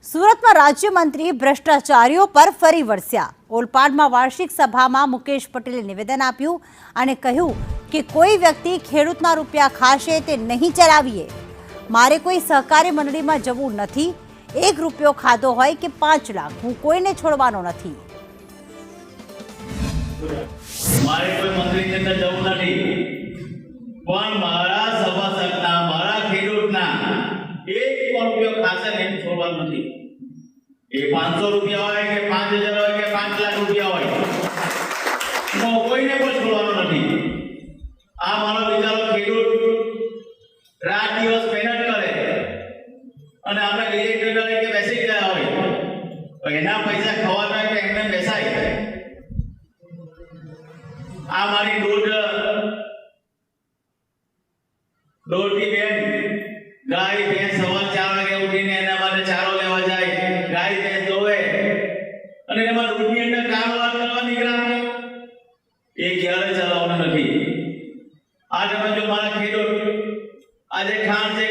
સુરતમાં રાજ્યમંત્રી ભ્રષ્ટાચારીઓ પર ફરી વરસ્યા। ઓલપાડમાં વાર્ષિક સભામાં મુકેશ પટેલે નિવેદન આપ્યું અને કહ્યું કે કોઈ વ્યક્તિ ખેડૂતના રૂપિયા ખાશે તે નહીં ચલાવીએ। મારે કોઈ સહકારી મંડળીમાં જવું નથી। 1 રૂપિયો ખાધો હોય કે 5 લાખ, હું કોઈને છોડવાનો નથી। મારે કોઈ મંત્રીને અંદર જવું નથી, પણ મારા સભાસદના, મારા ખેડૂતના 1 રૂપિયો ખાસે નહીં છોડવાનું નથી। એ 500 રૂપિયા હોય કે 5000 હોય કે 5 લાખ રૂપિયા હોય, હું કોઈને પણ છોડવાનો નથી। આ મારો બિચારો ખેડૂત રાત દિવસ મહેનત કરે અને આપણે ડિરેક્ટર તરીકે બેસી ગયા હોય તો એના પૈસા ખવાના કે એમને બેસાય। આ મારી દોઢથી બેન ગાય ભેંસ સવાર 4 વાગે ઉઠીને એના માટે ચારો લેવા જાય, ગાય ભેંસ દોવે અને એમાં દૂધની અંદર કારોબાર કરવા નીકળ્યા, એ ક્યારે ચલાવવાનું નથી। આજે જો મારા ખેડૂત આજે ખાંડ છે